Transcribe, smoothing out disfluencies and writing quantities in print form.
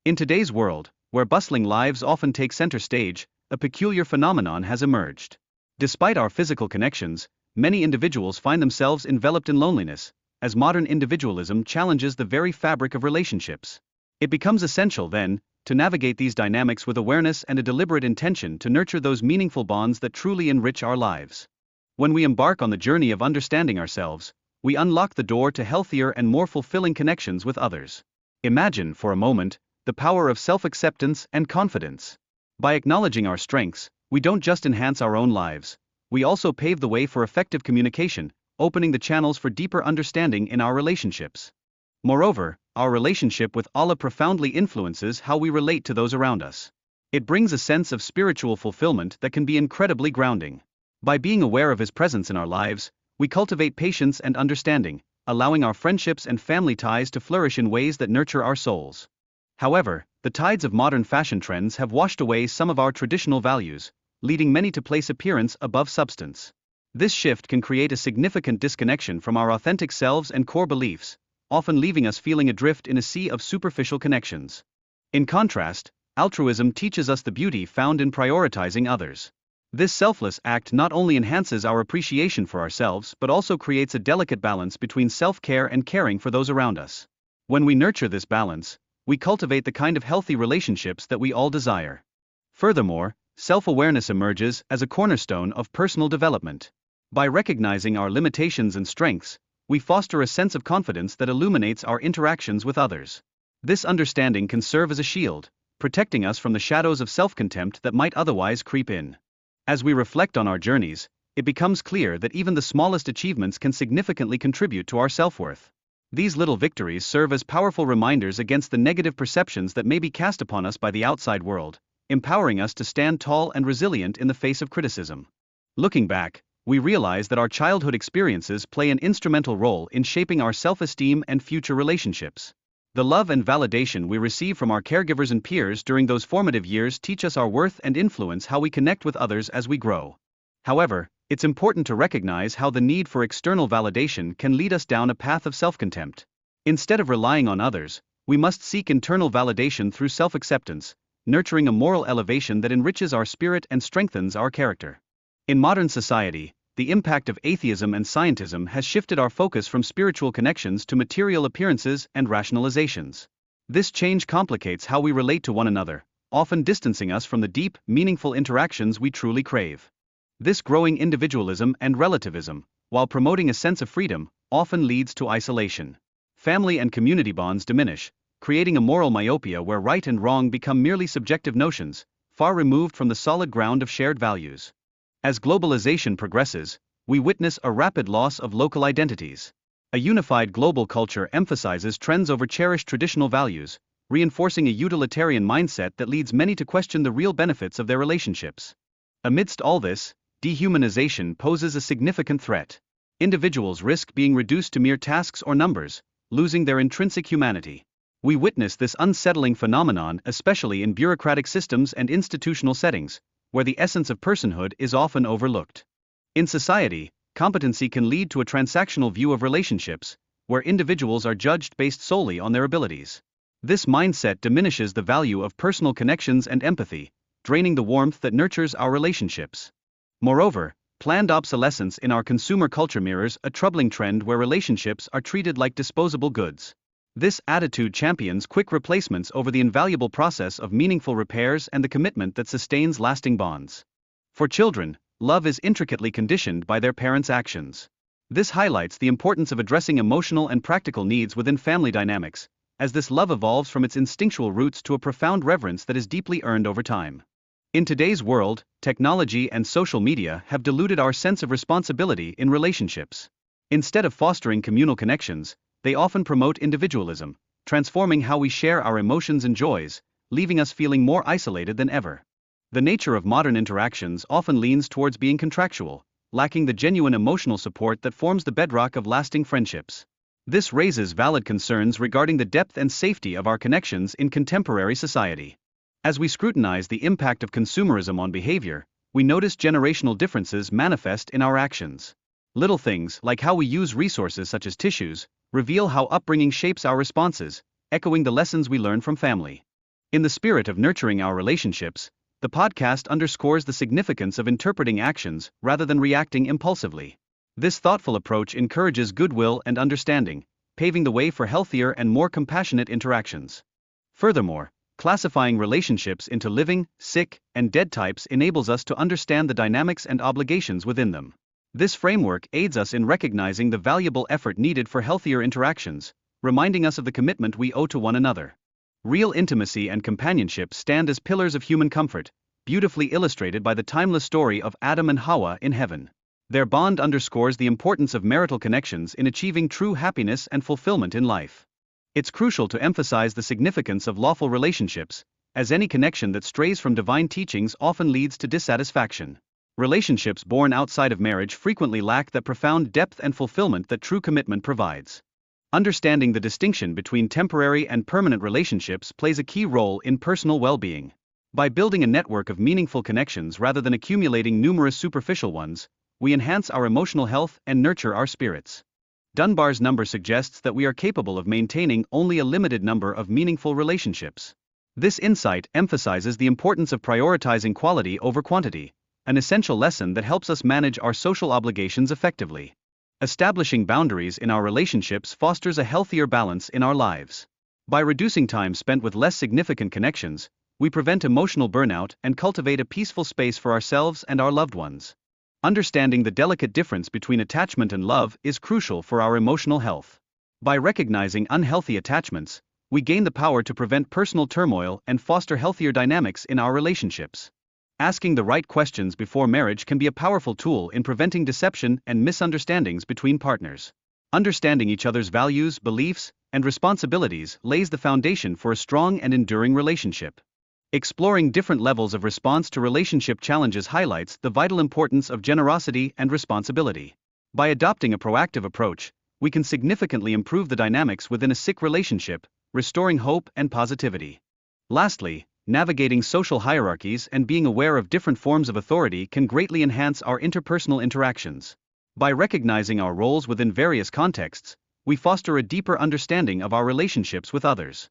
In today's world, where bustling lives often take center stage, a peculiar phenomenon has emerged. Despite our physical connections, many individuals find themselves enveloped in loneliness, as modern individualism challenges the very fabric of relationships. It becomes essential, then, to navigate these dynamics with awareness and a deliberate intention to nurture those meaningful bonds that truly enrich our lives. When we embark on the journey of understanding ourselves, we unlock the door to healthier and more fulfilling connections with others. Imagine, for a moment, the power of self-acceptance and confidence. By acknowledging our strengths, we don't just enhance our own lives, we also pave the way for effective communication, opening the channels for deeper understanding in our relationships. Moreover, our relationship with Allah profoundly influences how we relate to those around us. It brings a sense of spiritual fulfillment that can be incredibly grounding. By being aware of His presence in our lives, we cultivate patience and understanding, allowing our friendships and family ties to flourish in ways that nurture our souls. However, the tides of modern fashion trends have washed away some of our traditional values, leading many to place appearance above substance. This shift can create a significant disconnection from our authentic selves and core beliefs, often leaving us feeling adrift in a sea of superficial connections. In contrast, altruism teaches us the beauty found in prioritizing others. This selfless act not only enhances our appreciation for ourselves but also creates a delicate balance between self-care and caring for those around us. When we nurture this balance, we cultivate the kind of healthy relationships that we all desire. Furthermore, self-awareness emerges as a cornerstone of personal development. By recognizing our limitations and strengths, we foster a sense of confidence that illuminates our interactions with others. This understanding can serve as a shield, protecting us from the shadows of self-contempt that might otherwise creep in. As we reflect on our journeys, it becomes clear that even the smallest achievements can significantly contribute to our self-worth. These little victories serve as powerful reminders against the negative perceptions that may be cast upon us by the outside world, empowering us to stand tall and resilient in the face of criticism. Looking back, we realize that our childhood experiences play an instrumental role in shaping our self-esteem and future relationships. The love and validation we receive from our caregivers and peers during those formative years teach us our worth and influence how we connect with others as we grow. However, it's important to recognize how the need for external validation can lead us down a path of self-contempt. Instead of relying on others, we must seek internal validation through self-acceptance, nurturing a moral elevation that enriches our spirit and strengthens our character. In modern society, the impact of atheism and scientism has shifted our focus from spiritual connections to material appearances and rationalizations. This change complicates how we relate to one another, often distancing us from the deep, meaningful interactions we truly crave. This growing individualism and relativism, while promoting a sense of freedom, often leads to isolation. Family and community bonds diminish, creating a moral myopia where right and wrong become merely subjective notions, far removed from the solid ground of shared values. As globalization progresses, we witness a rapid loss of local identities. A unified global culture emphasizes trends over cherished traditional values, reinforcing a utilitarian mindset that leads many to question the real benefits of their relationships. Amidst all this, dehumanization poses a significant threat. Individuals risk being reduced to mere tasks or numbers, losing their intrinsic humanity. We witness this unsettling phenomenon especially in bureaucratic systems and institutional settings, where the essence of personhood is often overlooked. In society, competency can lead to a transactional view of relationships, where individuals are judged based solely on their abilities. This mindset diminishes the value of personal connections and empathy, draining the warmth that nurtures our relationships. Moreover, planned obsolescence in our consumer culture mirrors a troubling trend where relationships are treated like disposable goods. This attitude champions quick replacements over the invaluable process of meaningful repairs and the commitment that sustains lasting bonds. For children, love is intricately conditioned by their parents' actions. This highlights the importance of addressing emotional and practical needs within family dynamics, as this love evolves from its instinctual roots to a profound reverence that is deeply earned over time. In today's world, technology and social media have diluted our sense of responsibility in relationships. Instead of fostering communal connections, they often promote individualism, transforming how we share our emotions and joys, leaving us feeling more isolated than ever. The nature of modern interactions often leans towards being contractual, lacking the genuine emotional support that forms the bedrock of lasting friendships. This raises valid concerns regarding the depth and safety of our connections in contemporary society. As we scrutinize the impact of consumerism on behavior, we notice generational differences manifest in our actions. Little things like how we use resources such as tissues reveal how upbringing shapes our responses, echoing the lessons we learn from family. In the spirit of nurturing our relationships, the podcast underscores the significance of interpreting actions rather than reacting impulsively. This thoughtful approach encourages goodwill and understanding, paving the way for healthier and more compassionate interactions. Furthermore, classifying relationships into living, sick, and dead types enables us to understand the dynamics and obligations within them. This framework aids us in recognizing the valuable effort needed for healthier interactions, reminding us of the commitment we owe to one another. Real intimacy and companionship stand as pillars of human comfort, beautifully illustrated by the timeless story of Adam and Hawa in heaven. Their bond underscores the importance of marital connections in achieving true happiness and fulfillment in life. It's crucial to emphasize the significance of lawful relationships, as any connection that strays from divine teachings often leads to dissatisfaction. Relationships born outside of marriage frequently lack that profound depth and fulfillment that true commitment provides. Understanding the distinction between temporary and permanent relationships plays a key role in personal well-being. By building a network of meaningful connections rather than accumulating numerous superficial ones, we enhance our emotional health and nurture our spirits. Dunbar's number suggests that we are capable of maintaining only a limited number of meaningful relationships. This insight emphasizes the importance of prioritizing quality over quantity, an essential lesson that helps us manage our social obligations effectively. Establishing boundaries in our relationships fosters a healthier balance in our lives. By reducing time spent with less significant connections, we prevent emotional burnout and cultivate a peaceful space for ourselves and our loved ones. Understanding the delicate difference between attachment and love is crucial for our emotional health. By recognizing unhealthy attachments, we gain the power to prevent personal turmoil and foster healthier dynamics in our relationships. Asking the right questions before marriage can be a powerful tool in preventing deception and misunderstandings between partners. Understanding each other's values, beliefs, and responsibilities lays the foundation for a strong and enduring relationship. Exploring different levels of response to relationship challenges highlights the vital importance of generosity and responsibility. By adopting a proactive approach, we can significantly improve the dynamics within a sick relationship, restoring hope and positivity. Lastly, navigating social hierarchies and being aware of different forms of authority can greatly enhance our interpersonal interactions. By recognizing our roles within various contexts, we foster a deeper understanding of our relationships with others.